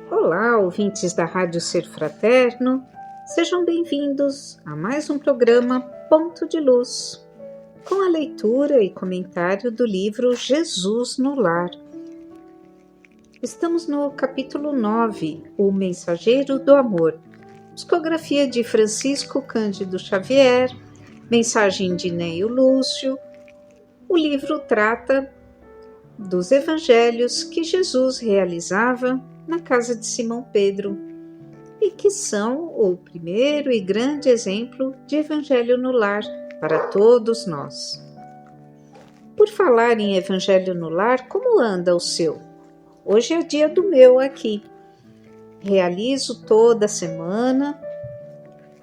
Olá, ouvintes da Rádio Ser Fraterno, sejam bem-vindos a mais um programa Ponto de Luz, com a leitura e comentário do livro Jesus no Lar. Estamos no capítulo 9, O Mensageiro do Amor, psicografia de Francisco Cândido Xavier, mensagem de Neio Lúcio. O livro trata dos evangelhos que Jesus realizava na casa de Simão Pedro e que são o primeiro e grande exemplo de evangelho no lar para todos nós. Por falar em evangelho no lar, como anda o seu? Hoje é dia do meu aqui. Realizo toda semana,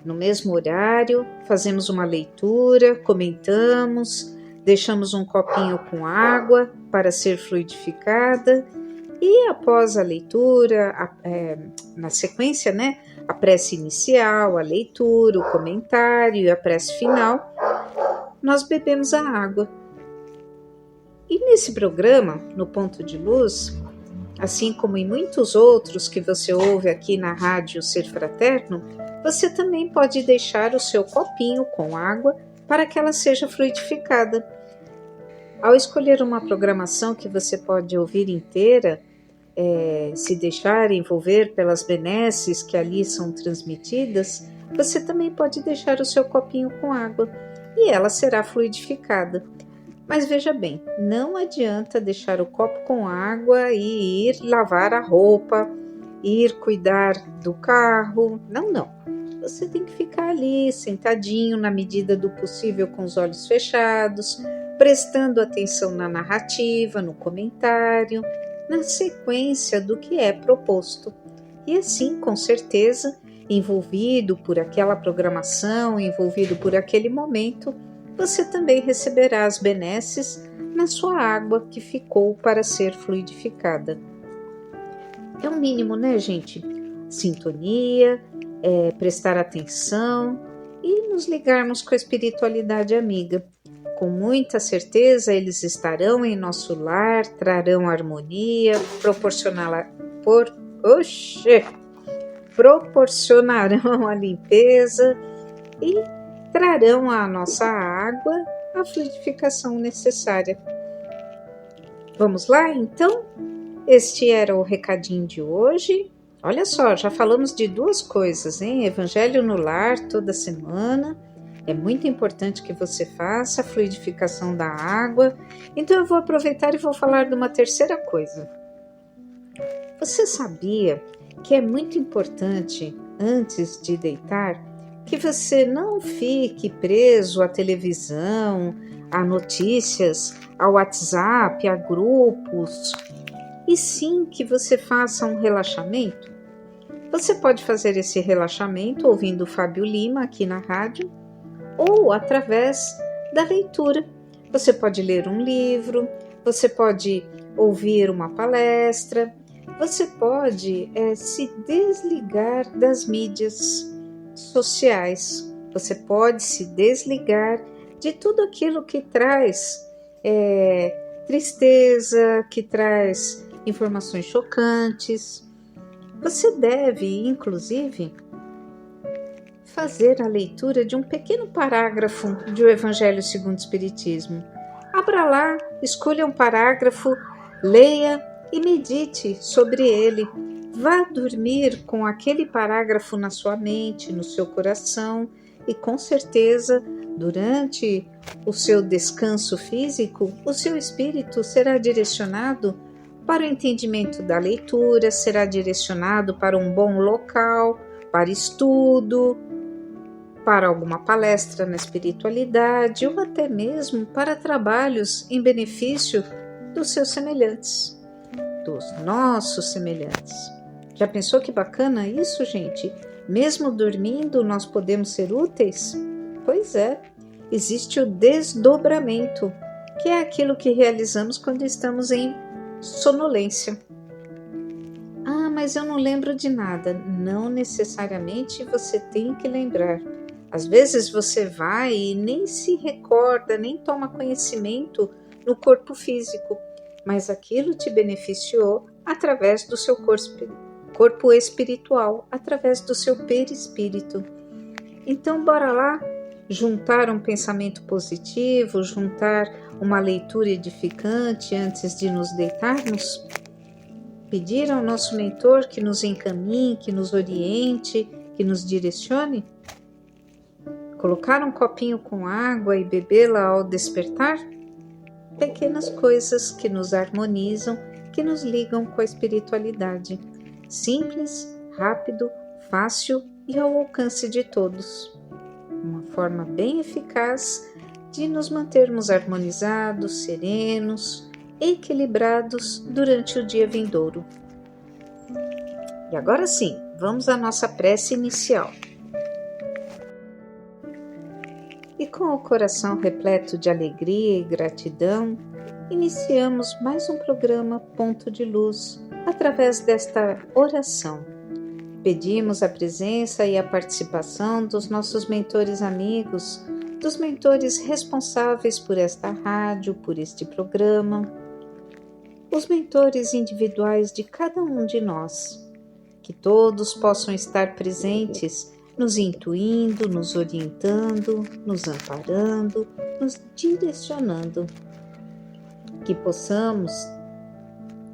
no mesmo horário, fazemos uma leitura, comentamos, deixamos um copinho com água para ser fluidificada e após a leitura, na sequência, a prece inicial, a leitura, o comentário e a prece final, nós bebemos a água. E nesse programa, no Ponto de Luz, assim como em muitos outros que você ouve aqui na Rádio Ser Fraterno, você também pode deixar o seu copinho com água para que ela seja fluidificada. Ao escolher uma programação que você pode ouvir inteira, se deixar envolver pelas benesses que ali são transmitidas, você também pode deixar o seu copinho com água e ela será fluidificada. Mas veja bem, não adianta deixar o copo com água e ir lavar a roupa, ir cuidar do carro. Não. Você tem que ficar ali sentadinho na medida do possível com os olhos fechados, prestando atenção na narrativa, no comentário, na sequência do que é proposto. E assim, com certeza, envolvido por aquela programação, envolvido por aquele momento, você também receberá as benesses na sua água que ficou para ser fluidificada. É o mínimo, gente? Sintonia, prestar atenção e nos ligarmos com a espiritualidade amiga. Com muita certeza eles estarão em nosso lar, trarão harmonia, proporcionarão a limpeza e trarão à nossa água a fluidificação necessária. Vamos lá, então? Este era o recadinho de hoje. Olha só, já falamos de duas coisas, hein? Evangelho no lar toda semana. É muito importante que você faça a fluidificação da água. Então eu vou aproveitar e vou falar de uma terceira coisa. Você sabia que é muito importante, antes de deitar, que você não fique preso à televisão, a notícias, ao WhatsApp, a grupos, e sim que você faça um relaxamento? Você pode fazer esse relaxamento ouvindo o Fábio Lima aqui na rádio, ou através da leitura. Você pode ler um livro, você pode ouvir uma palestra, você pode se desligar das mídias sociais, você pode se desligar de tudo aquilo que traz tristeza, que traz informações chocantes. Você deve, inclusive, fazer a leitura de um pequeno parágrafo do Evangelho segundo o Espiritismo. Abra lá, escolha um parágrafo, leia e medite sobre ele. Vá dormir com aquele parágrafo na sua mente, no seu coração, e com certeza, durante o seu descanso físico, o seu espírito será direcionado para o entendimento da leitura, será direcionado para um bom local, para estudo, para alguma palestra na espiritualidade ou até mesmo para trabalhos em benefício dos seus semelhantes, dos nossos semelhantes. Já pensou que bacana isso, gente? Mesmo dormindo, nós podemos ser úteis? Pois é, existe o desdobramento, que é aquilo que realizamos quando estamos em sonolência. mas eu não lembro de nada. Não necessariamente você tem que lembrar. Às vezes você vai e nem se recorda, nem toma conhecimento no corpo físico, mas aquilo te beneficiou através do seu corpo espiritual, através do seu perispírito. Então, bora lá juntar um pensamento positivo, juntar uma leitura edificante antes de nos deitarmos? Pedir ao nosso mentor que nos encaminhe, que nos oriente, que nos direcione? Colocar um copinho com água e bebê-la ao despertar? Pequenas coisas que nos harmonizam, que nos ligam com a espiritualidade. Simples, rápido, fácil e ao alcance de todos. Uma forma bem eficaz de nos mantermos harmonizados, serenos, equilibrados durante o dia vindouro. E agora sim, vamos à nossa prece inicial. E com o coração repleto de alegria e gratidão, iniciamos mais um programa Ponto de Luz através desta oração. Pedimos a presença e a participação dos nossos mentores amigos, dos mentores responsáveis por esta rádio, por este programa, os mentores individuais de cada um de nós, que todos possam estar presentes, nos intuindo, nos orientando, nos amparando, nos direcionando, que possamos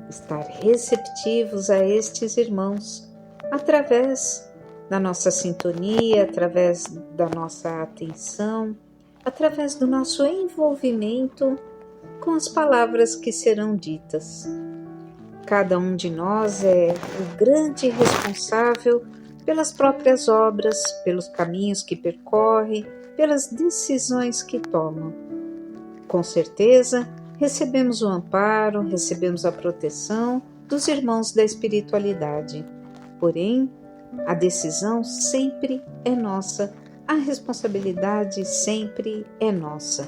estar receptivos a estes irmãos, através da nossa sintonia, através da nossa atenção, através do nosso envolvimento com as palavras que serão ditas. Cada um de nós é o grande responsável pelas próprias obras, pelos caminhos que percorre, pelas decisões que toma. Com certeza, recebemos o amparo, recebemos a proteção dos irmãos da espiritualidade. Porém, a decisão sempre é nossa, a responsabilidade sempre é nossa.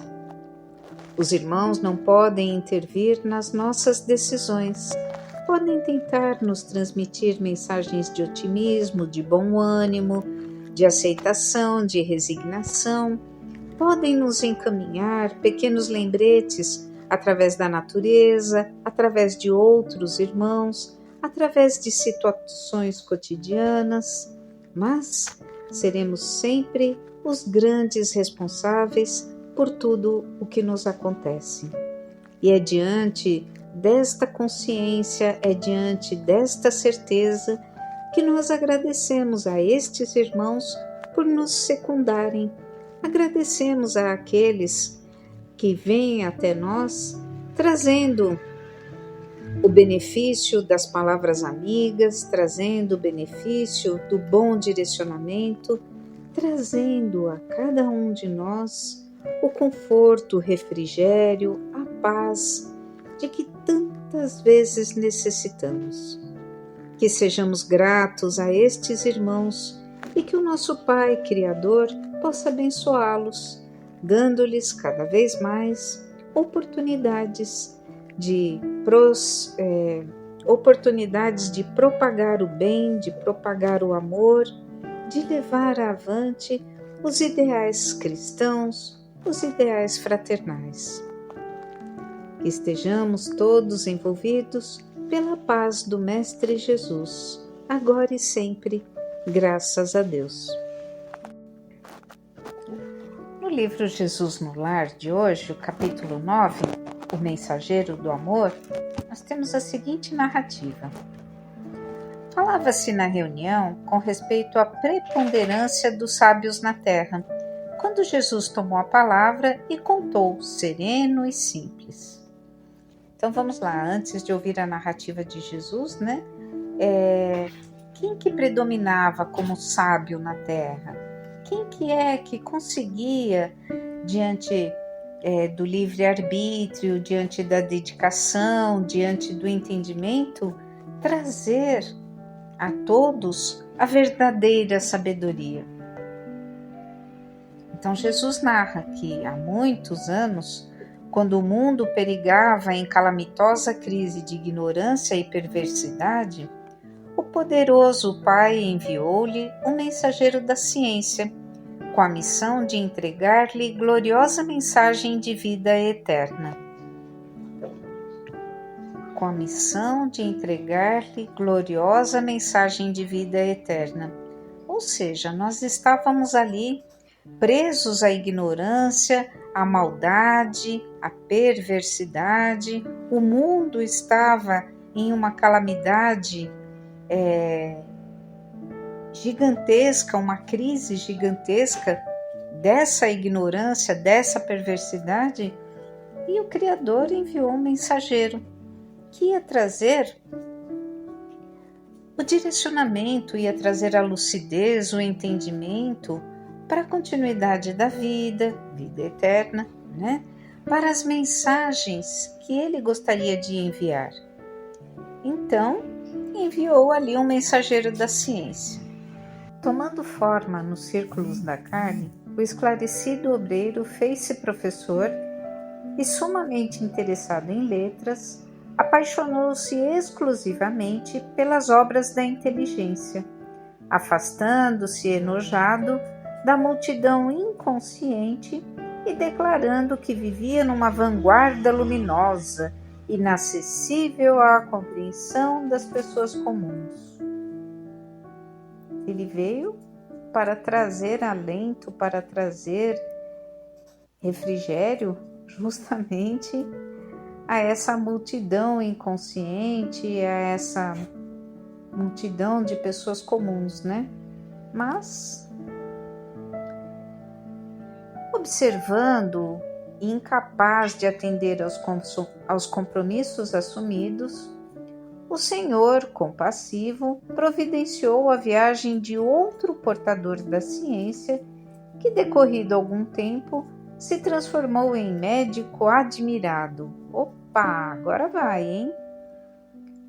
Os irmãos não podem intervir nas nossas decisões, podem tentar nos transmitir mensagens de otimismo, de bom ânimo, de aceitação, de resignação, podem nos encaminhar pequenos lembretes através da natureza, através de outros irmãos, através de situações cotidianas, mas seremos sempre os grandes responsáveis por tudo o que nos acontece. E é diante desta consciência, é diante desta certeza que nós agradecemos a estes irmãos por nos secundarem. Agradecemos a aqueles que vêm até nós trazendo o benefício das palavras amigas, trazendo o benefício do bom direcionamento, trazendo a cada um de nós o conforto, o refrigério, a paz de que tantas vezes necessitamos. Que sejamos gratos a estes irmãos e que o nosso Pai Criador possa abençoá-los, dando-lhes cada vez mais oportunidades de propagar o bem, de propagar o amor, de levar avante os ideais cristãos, os ideais fraternais. Que estejamos todos envolvidos pela paz do Mestre Jesus, agora e sempre, graças a Deus. No livro Jesus no Lar de hoje, o capítulo 9, O Mensageiro do Amor, nós temos a seguinte narrativa. Falava-se na reunião com respeito à preponderância dos sábios na terra, quando Jesus tomou a palavra e contou, sereno e simples. Então vamos lá, antes de ouvir a narrativa de Jesus, né? Quem que predominava como sábio na terra? Quem que é que conseguia, diante do livre-arbítrio, diante da dedicação, diante do entendimento, trazer a todos a verdadeira sabedoria? Então Jesus narra que há muitos anos, quando o mundo perigava em calamitosa crise de ignorância e perversidade, o poderoso Pai enviou-lhe um mensageiro da ciência, com a missão de entregar-lhe gloriosa mensagem de vida eterna. Com a missão de entregar-lhe gloriosa mensagem de vida eterna. Ou seja, nós estávamos ali presos à ignorância, à maldade, à perversidade. O mundo estava em uma calamidade gigantesca, uma crise gigantesca dessa ignorância, dessa perversidade, e o Criador enviou um mensageiro que ia trazer o direcionamento, ia trazer a lucidez, o entendimento para a continuidade da vida eterna, né? Para as mensagens que ele gostaria de enviar. Então, enviou ali um mensageiro da ciência. Tomando forma nos círculos da carne, o esclarecido obreiro fez-se professor e, sumamente interessado em letras, apaixonou-se exclusivamente pelas obras da inteligência, afastando-se enojado da multidão inconsciente e declarando que vivia numa vanguarda luminosa, inacessível à compreensão das pessoas comuns. Ele veio para trazer alento, para trazer refrigério, justamente a essa multidão inconsciente, a essa multidão de pessoas comuns, né? Mas, observando e incapaz de atender aos compromissos assumidos, o Senhor, compassivo, providenciou a viagem de outro portador da ciência que, decorrido algum tempo, se transformou em médico admirado. Opa, agora vai, hein?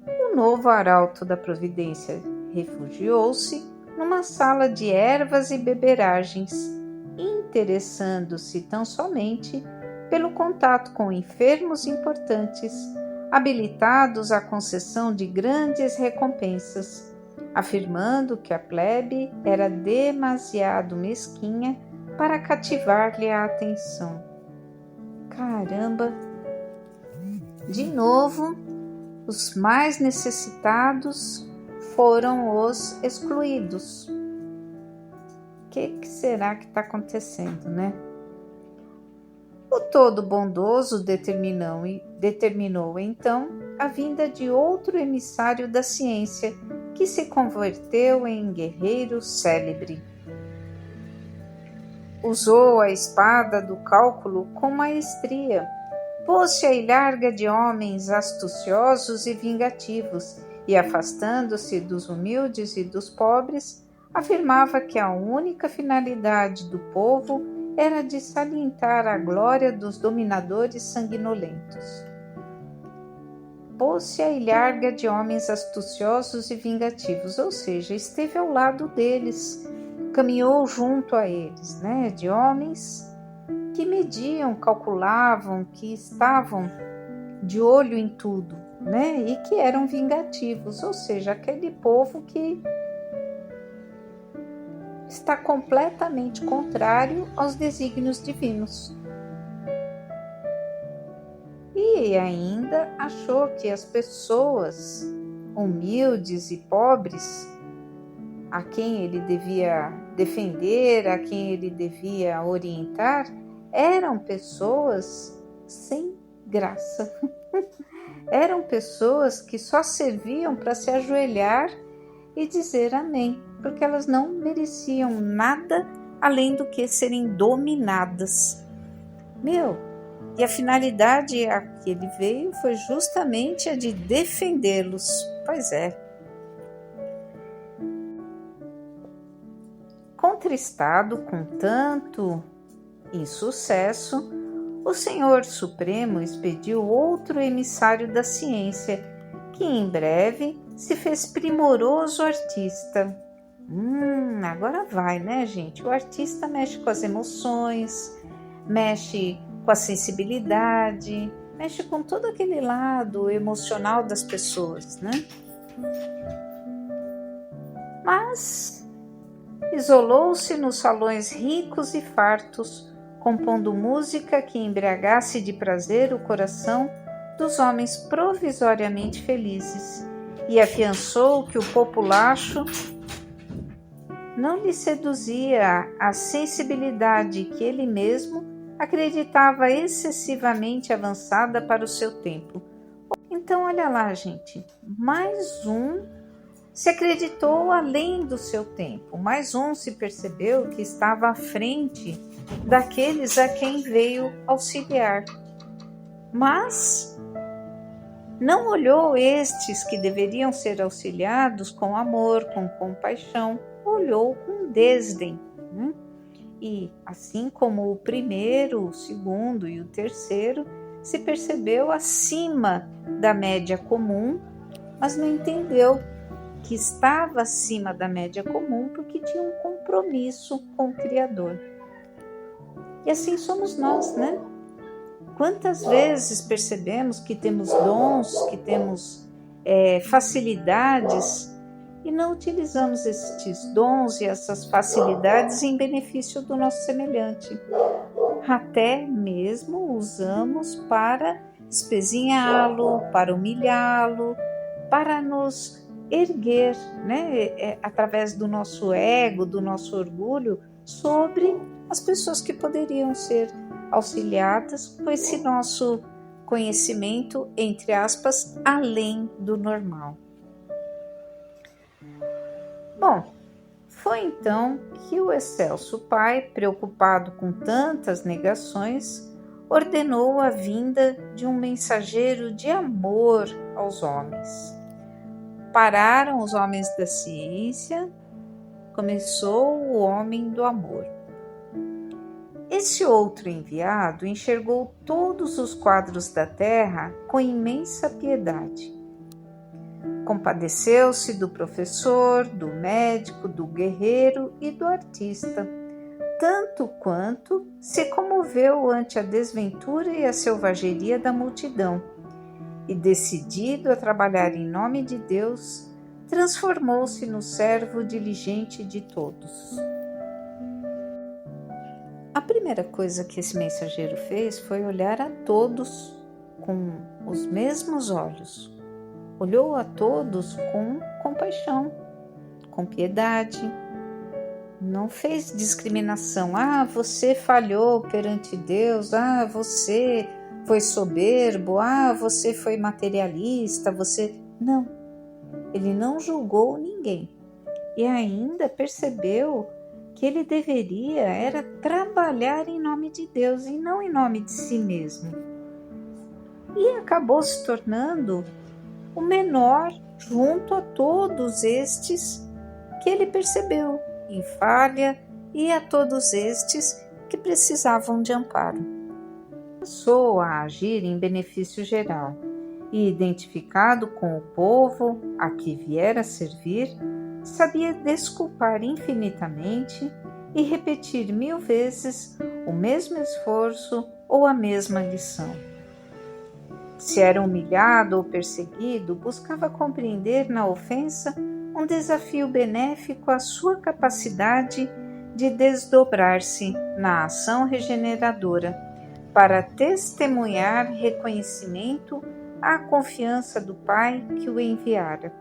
O novo arauto da providência refugiou-se numa sala de ervas e beberagens, interessando-se tão somente pelo contato com enfermos importantes, habilitados à concessão de grandes recompensas, afirmando que a plebe era demasiado mesquinha para cativar-lhe a atenção. Caramba! De novo, os mais necessitados foram os excluídos. O que será que está acontecendo, né? O todo bondoso determinou então a vinda de outro emissário da ciência, que se converteu em guerreiro célebre. Usou a espada do cálculo com maestria, pôs-se à ilharga de homens astuciosos e vingativos, e, afastando-se dos humildes e dos pobres, afirmava que a única finalidade do povo era de salientar a glória dos dominadores sanguinolentos. Pôs-se à ilharga de homens astuciosos e vingativos, ou seja, esteve ao lado deles, caminhou junto a eles, né? De homens que mediam, calculavam, que estavam de olho em tudo, né? E que eram vingativos, ou seja, aquele povo que está completamente contrário aos desígnios divinos. E ainda achou que as pessoas humildes e pobres, a quem ele devia defender, a quem ele devia orientar, eram pessoas sem graça. Eram pessoas que só serviam para se ajoelhar e dizer amém, porque elas não mereciam nada além do que serem dominadas. E a finalidade a que ele veio foi justamente a de defendê-los. Pois é. Contristado com tanto insucesso, o Senhor Supremo expediu outro emissário da ciência, que em breve se fez primoroso artista. Agora vai, né, gente? O artista mexe com as emoções, mexe com a sensibilidade, mexe com todo aquele lado emocional das pessoas, né? mas isolou-se nos salões ricos e fartos, compondo música que embriagasse de prazer o coração dos homens provisoriamente felizes, e afiançou que o populacho não lhe seduzia a sensibilidade que ele mesmo acreditava excessivamente avançada para o seu tempo. Então, olha lá, gente, mais um se acreditou além do seu tempo, mais um se percebeu que estava à frente daqueles a quem veio auxiliar. Mas não olhou estes que deveriam ser auxiliados com amor, com compaixão, olhou com desdém, né? E assim como o primeiro, o segundo e o terceiro, se percebeu acima da média comum, mas não entendeu que estava acima da média comum porque tinha um compromisso com o Criador. E assim somos nós, né? Quantas vezes percebemos que temos dons, que temos facilidades e não utilizamos estes dons e essas facilidades em benefício do nosso semelhante. Até mesmo usamos para espezinhá-lo, para humilhá-lo, para nos erguer, né, através do nosso ego, do nosso orgulho, sobre as pessoas que poderiam ser auxiliadas com esse nosso conhecimento, entre aspas, além do normal. Bom, foi então que o excelso pai, preocupado com tantas negações, ordenou a vinda de um mensageiro de amor aos homens. Pararam os homens da ciência, começou o homem do amor. Esse outro enviado enxergou todos os quadros da terra com imensa piedade. Compadeceu-se do professor, do médico, do guerreiro e do artista, tanto quanto se comoveu ante a desventura e a selvageria da multidão, e decidido a trabalhar em nome de Deus, transformou-se no servo diligente de todos. A primeira coisa que esse mensageiro fez foi olhar a todos com os mesmos olhos. Olhou a todos com compaixão, com piedade. Não fez discriminação. Ah, você falhou perante Deus. Ah, você foi soberbo. Ah, você foi materialista. Você... Não. Ele não julgou ninguém. E ainda percebeu que ele deveria era trabalhar em nome de Deus e não em nome de si mesmo. E acabou se tornando o menor junto a todos estes que ele percebeu em falha e a todos estes que precisavam de amparo. Passou a agir em benefício geral e, identificado com o povo a que viera servir, sabia desculpar infinitamente e repetir 1000 vezes o mesmo esforço ou a mesma lição. Se era humilhado ou perseguido, buscava compreender na ofensa um desafio benéfico à sua capacidade de desdobrar-se na ação regeneradora, para testemunhar reconhecimento à confiança do Pai que o enviara.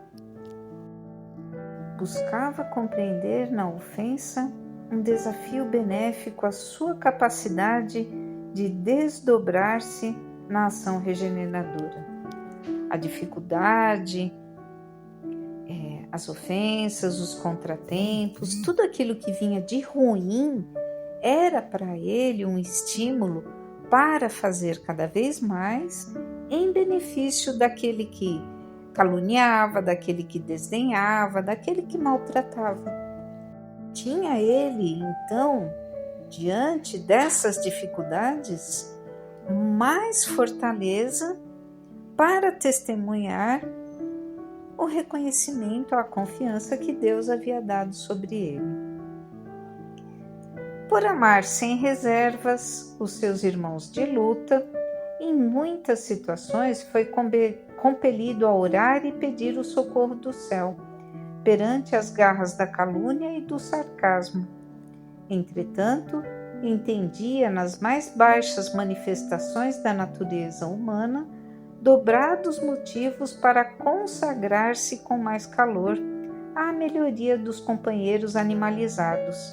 Buscava compreender na ofensa um desafio benéfico à sua capacidade de desdobrar-se na ação regeneradora. A dificuldade, as ofensas, os contratempos, tudo aquilo que vinha de ruim era para ele um estímulo para fazer cada vez mais em benefício daquele que caluniava, daquele que desdenhava, daquele que maltratava. Tinha ele, então, diante dessas dificuldades, mais fortaleza para testemunhar o reconhecimento, a confiança que Deus havia dado sobre ele. Por amar sem reservas os seus irmãos de luta, em muitas situações foi compelido a orar e pedir o socorro do céu, perante as garras da calúnia e do sarcasmo. Entretanto, entendia nas mais baixas manifestações da natureza humana dobrados motivos para consagrar-se com mais calor à melhoria dos companheiros animalizados,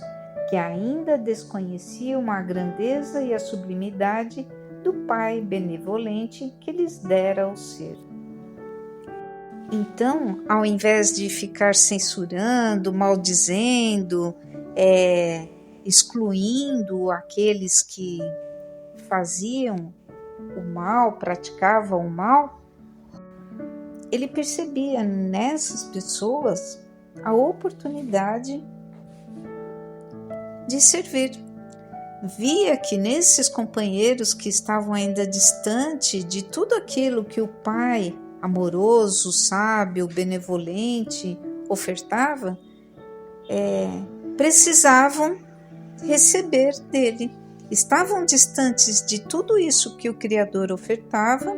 que ainda desconheciam a grandeza e a sublimidade do Pai benevolente que lhes dera o ser. Então, ao invés de ficar censurando, maldizendo, excluindo aqueles que faziam o mal, praticavam o mal, ele percebia nessas pessoas a oportunidade de servir. Via que nesses companheiros que estavam ainda distante de tudo aquilo que o Pai amoroso, sábio, benevolente ofertava, precisavam receber dele. Estavam distantes de tudo isso que o Criador ofertava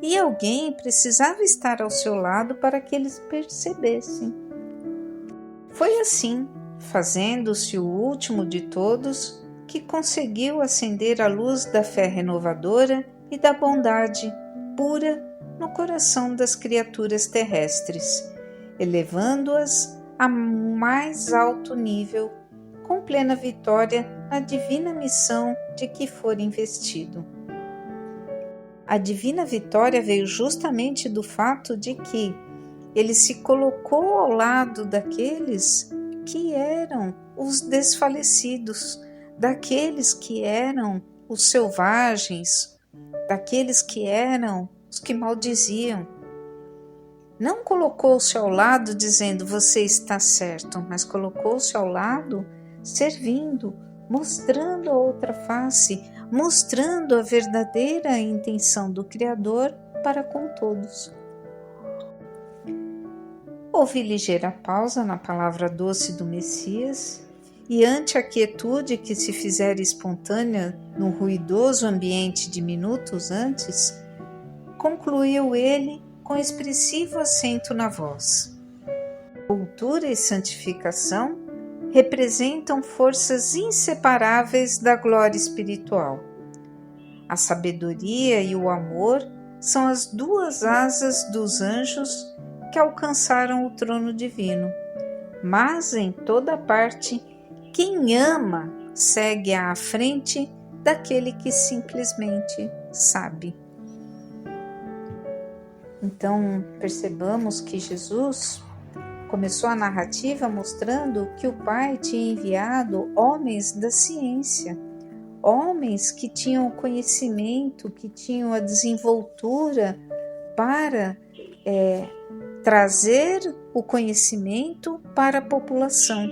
e alguém precisava estar ao seu lado para que eles percebessem. Foi assim, fazendo-se o último de todos, que conseguiu acender a luz da fé renovadora e da bondade pura no coração das criaturas terrestres, elevando-as a mais alto nível, com plena vitória na divina missão de que for investido. A divina vitória veio justamente do fato de que ele se colocou ao lado daqueles que eram os desfalecidos, daqueles que eram os selvagens, daqueles que eram os que maldiziam. Não colocou-se ao lado dizendo você está certo, mas colocou-se ao lado servindo, mostrando a outra face, mostrando a verdadeira intenção do Criador para com todos. Houve ligeira pausa na palavra doce do Messias, e ante a quietude que se fizera espontânea no ruidoso ambiente de minutos antes, concluiu ele com expressivo acento na voz. Cultura e santificação representam forças inseparáveis da glória espiritual. A sabedoria e o amor são as duas asas dos anjos que alcançaram o trono divino, mas em toda parte, quem ama segue à frente daquele que simplesmente sabe. Então, percebamos que Jesus começou a narrativa mostrando que o Pai tinha enviado homens da ciência, homens que tinham conhecimento, que tinham a desenvoltura para trazer o conhecimento para a população.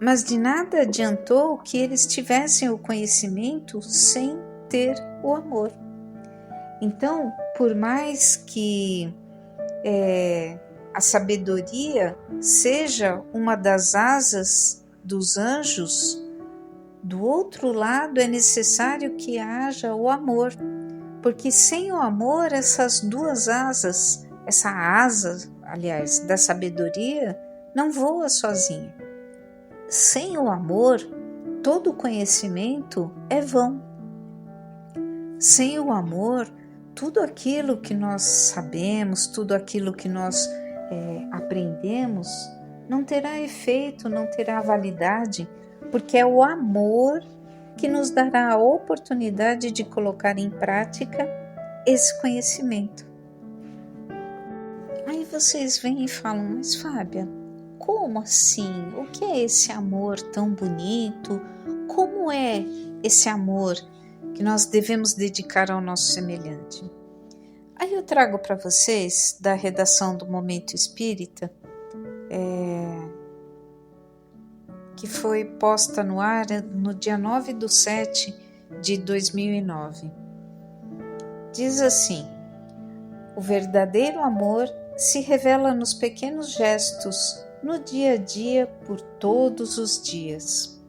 Mas de nada adiantou que eles tivessem o conhecimento sem ter o amor. Então, por mais que a sabedoria seja uma das asas dos anjos, do outro lado é necessário que haja o amor, porque sem o amor essas duas asas, essa asa, aliás, da sabedoria, não voa sozinha. Sem o amor, todo conhecimento é vão. Sem o amor, tudo aquilo que nós sabemos, tudo aquilo que nós aprendemos, não terá efeito, não terá validade, porque é o amor que nos dará a oportunidade de colocar em prática esse conhecimento. Aí vocês vêm e falam, mas Fábia, como assim? O que é esse amor tão bonito? Como é esse amor que nós devemos dedicar ao nosso semelhante? Aí eu trago para vocês da redação do Momento Espírita, que foi posta no ar no dia 9/7/2009. Diz assim: o verdadeiro amor se revela nos pequenos gestos, no dia a dia, por todos os dias.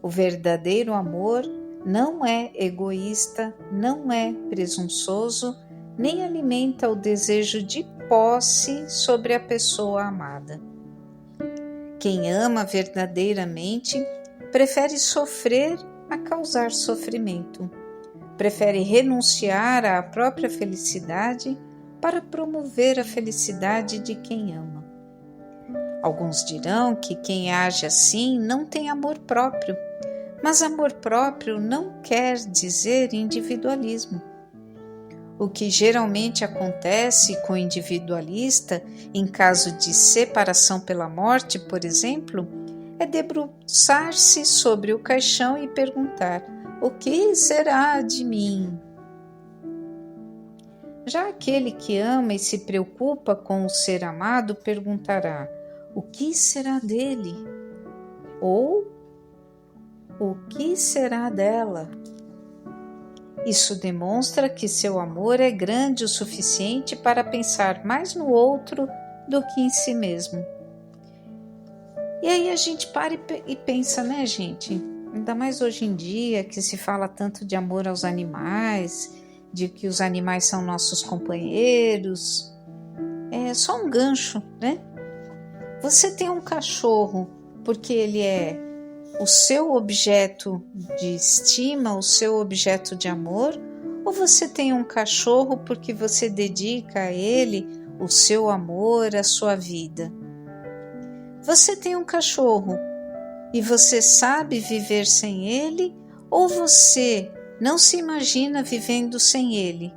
O verdadeiro amor não é egoísta, não é presunçoso, nem alimenta o desejo de posse sobre a pessoa amada. Quem ama verdadeiramente prefere sofrer a causar sofrimento. Prefere renunciar à própria felicidade para promover a felicidade de quem ama. Alguns dirão que quem age assim não tem amor próprio, mas amor próprio não quer dizer individualismo. O que geralmente acontece com o individualista, em caso de separação pela morte, por exemplo, é debruçar-se sobre o caixão e perguntar: o que será de mim? Já aquele que ama e se preocupa com o ser amado perguntará: o que será dele? Ou o que será dela? Isso demonstra que seu amor é grande o suficiente para pensar mais no outro do que em si mesmo. E aí a gente para e pensa, né, gente? Ainda mais hoje em dia que se fala tanto de amor aos animais, de que os animais são nossos companheiros. É só um gancho, né? Você tem um cachorro porque ele é o seu objeto de estima, o seu objeto de amor, ou você tem um cachorro porque você dedica a ele o seu amor, a sua vida? Você tem um cachorro e você sabe viver sem ele, ou você não se imagina vivendo sem ele?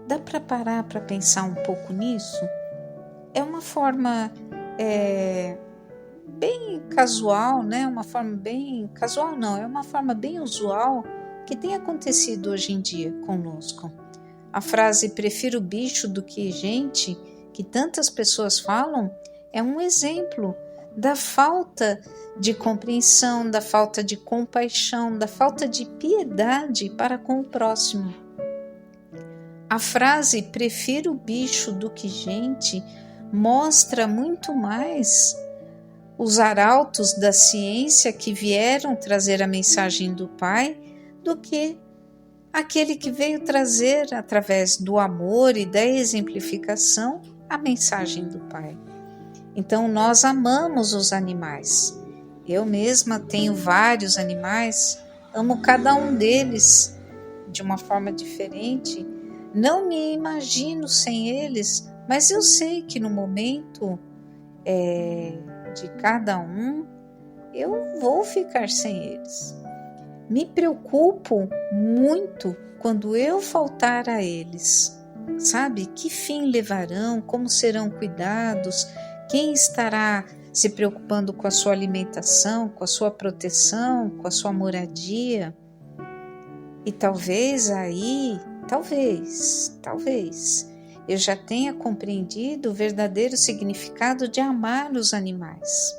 Dá para parar para pensar um pouco nisso? É uma forma bem casual, né? Uma forma bem casual não, é uma forma bem usual que tem acontecido hoje em dia conosco. A frase "prefiro bicho do que gente", que tantas pessoas falam, é um exemplo da falta de compreensão, da falta de compaixão, da falta de piedade para com o próximo. A frase "prefiro bicho do que gente" mostra muito mais os arautos da ciência que vieram trazer a mensagem do Pai do que aquele que veio trazer, através do amor e da exemplificação, a mensagem do Pai. Então nós amamos os animais. Eu mesma tenho vários animais, amo cada um deles de uma forma diferente. Não me imagino sem eles, mas eu sei que no momento de cada um, eu vou ficar sem eles. Me preocupo muito quando eu faltar a eles. Sabe, que fim levarão, como serão cuidados, quem estará se preocupando com a sua alimentação, com a sua proteção, com a sua moradia? E talvez eu já tenha compreendido o verdadeiro significado de amar os animais.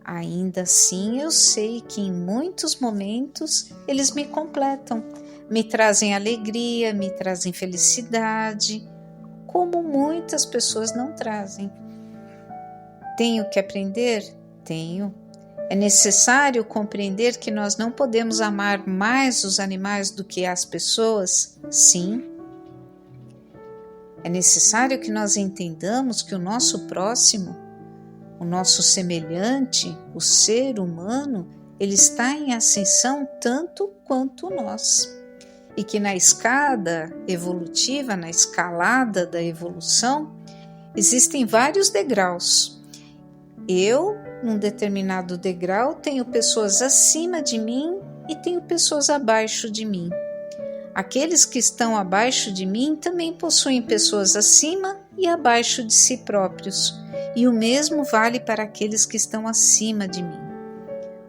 Ainda assim, eu sei que em muitos momentos eles me completam, me trazem alegria, me trazem felicidade, como muitas pessoas não trazem. Tenho que aprender? Tenho. É necessário compreender que nós não podemos amar mais os animais do que as pessoas? Sim. É necessário que nós entendamos que o nosso próximo, o nosso semelhante, o ser humano, ele está em ascensão tanto quanto nós. E que na escada evolutiva, na escalada da evolução, existem vários degraus. Eu, num determinado degrau, tenho pessoas acima de mim e tenho pessoas abaixo de mim. Aqueles que estão abaixo de mim também possuem pessoas acima e abaixo de si próprios, e o mesmo vale para aqueles que estão acima de mim.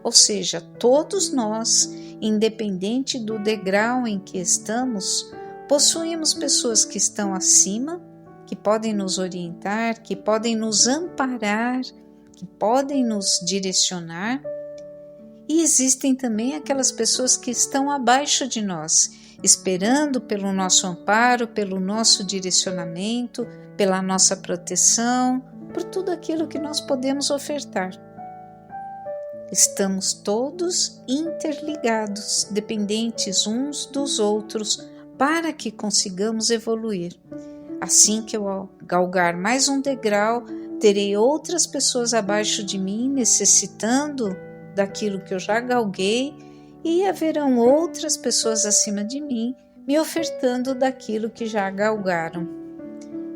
Ou seja, todos nós, independente do degrau em que estamos, possuímos pessoas que estão acima, que podem nos orientar, que podem nos amparar, que podem nos direcionar, e existem também aquelas pessoas que estão abaixo de nós, esperando pelo nosso amparo, pelo nosso direcionamento, pela nossa proteção, por tudo aquilo que nós podemos ofertar. Estamos todos interligados, dependentes uns dos outros, para que consigamos evoluir. Assim que eu galgar mais um degrau, terei outras pessoas abaixo de mim necessitando daquilo que eu já galguei, e haverão outras pessoas acima de mim me ofertando daquilo que já galgaram.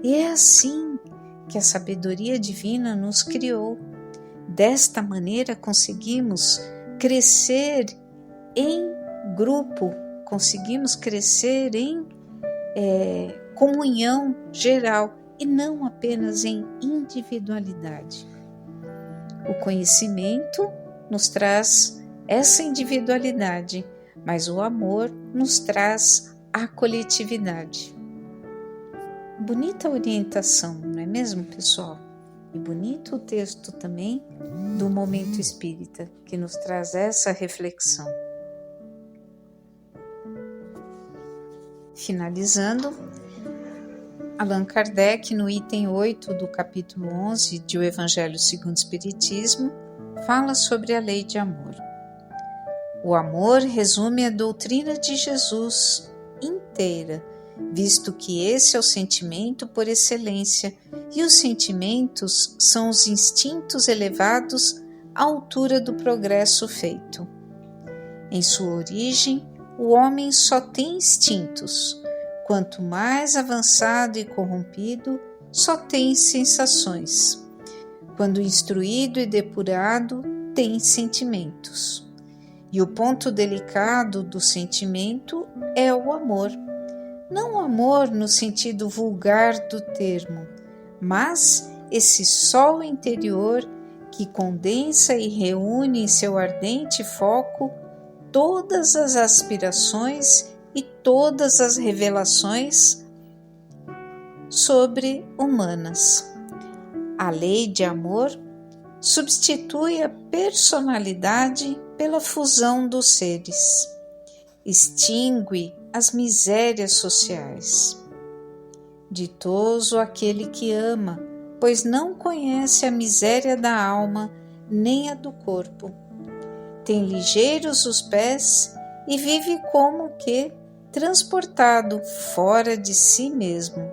E é assim que a sabedoria divina nos criou. Desta maneira conseguimos crescer em grupo, conseguimos crescer em comunhão geral e não apenas em individualidade. O conhecimento nos traz essa individualidade, mas o amor nos traz a coletividade. Bonita orientação, não é mesmo, pessoal? E bonito o texto também do Momento Espírita, que nos traz essa reflexão. Finalizando, Allan Kardec, no item 8 do capítulo 11 de O Evangelho segundo o Espiritismo, fala sobre a lei de amor. O amor resume a doutrina de Jesus inteira, visto que esse é o sentimento por excelência, e os sentimentos são os instintos elevados à altura do progresso feito. Em sua origem, o homem só tem instintos. Quanto mais avançado e corrompido, só tem sensações. Quando instruído e depurado, tem sentimentos. E o ponto delicado do sentimento é o amor. Não o amor no sentido vulgar do termo, mas esse sol interior que condensa e reúne em seu ardente foco todas as aspirações e todas as revelações sobre-humanas. A lei de amor substitui a personalidade pela fusão dos seres, extingue as misérias sociais. Ditoso aquele que ama, pois não conhece a miséria da alma nem a do corpo. Tem ligeiros os pés e vive como que transportado fora de si mesmo.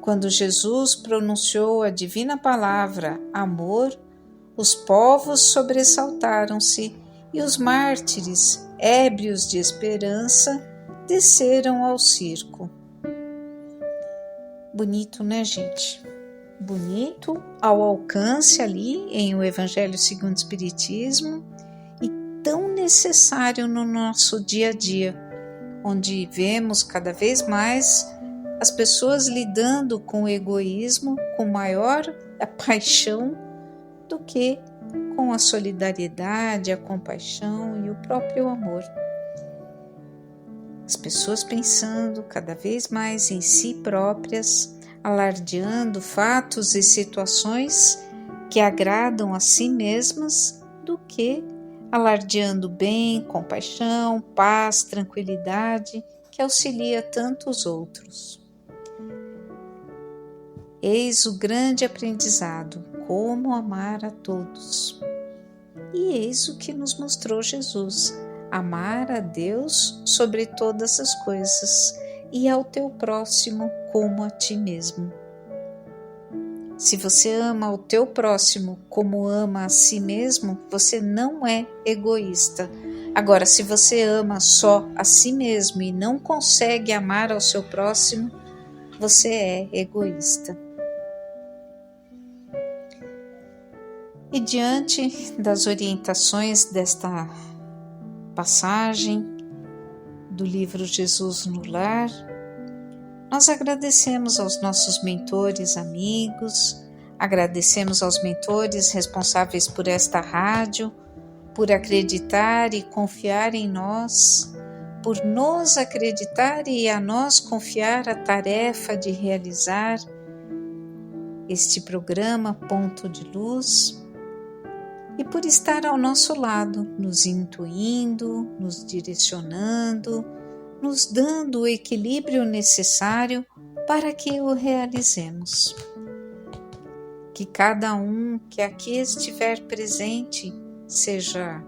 Quando Jesus pronunciou a divina palavra amor, os povos sobressaltaram-se e os mártires, ébrios de esperança, desceram ao circo. Bonito, né, gente? Bonito, ao alcance ali em O Evangelho segundo o Espiritismo, e tão necessário no nosso dia a dia, onde vemos cada vez mais as pessoas lidando com o egoísmo com maior paixão do que com a solidariedade, a compaixão e o próprio amor. As pessoas pensando cada vez mais em si próprias, alardeando fatos e situações que agradam a si mesmas, do que alardeando bem, compaixão, paz, tranquilidade, que auxilia tantos outros. Eis o grande aprendizado, como amar a todos. E eis o que nos mostrou Jesus, amar a Deus sobre todas as coisas e ao teu próximo como a ti mesmo. Se você ama o teu próximo como ama a si mesmo, você não é egoísta. Agora, se você ama só a si mesmo e não consegue amar ao seu próximo, você é egoísta. E diante das orientações desta passagem do livro Jesus no Lar, nós agradecemos aos nossos mentores amigos, agradecemos aos mentores responsáveis por esta rádio, por acreditar e confiar em nós, por nos acreditar e a nós confiar a tarefa de realizar este programa Ponto de Luz, e por estar ao nosso lado, nos intuindo, nos direcionando, nos dando o equilíbrio necessário para que o realizemos. Que cada um que aqui estiver presente, seja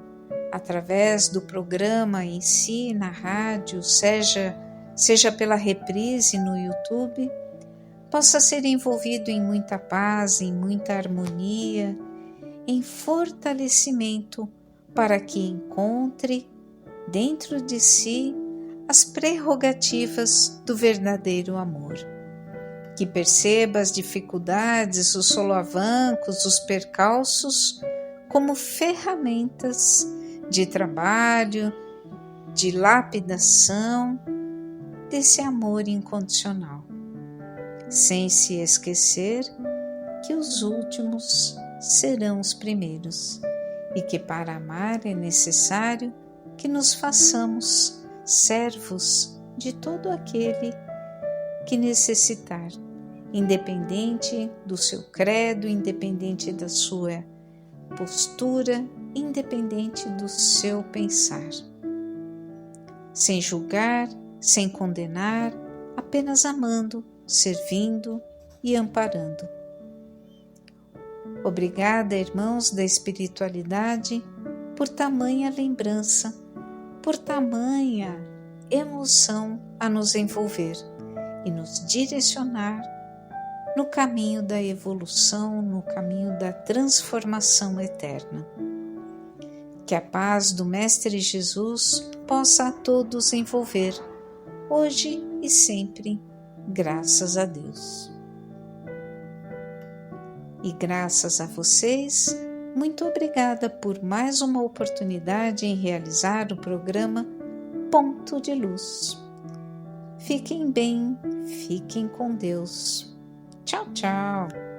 através do programa em si, na rádio, seja seja pela reprise no YouTube, possa ser envolvido em muita paz, em muita harmonia, em fortalecimento, para que encontre dentro de si as prerrogativas do verdadeiro amor. Que perceba as dificuldades, os solavancos, os percalços como ferramentas de trabalho, de lapidação desse amor incondicional, sem se esquecer que os últimos serão os primeiros e que para amar é necessário que nos façamos servos de todo aquele que necessitar, independente do seu credo, independente da sua postura, independente do seu pensar. Sem julgar, sem condenar, apenas amando, servindo e amparando. Obrigada, irmãos da espiritualidade, por tamanha lembrança, por tamanha emoção a nos envolver e nos direcionar no caminho da evolução, no caminho da transformação eterna. Que a paz do Mestre Jesus possa a todos envolver, hoje e sempre, graças a Deus. E graças a vocês, muito obrigada por mais uma oportunidade em realizar o programa Ponto de Luz. Fiquem bem, fiquem com Deus. Tchau, tchau.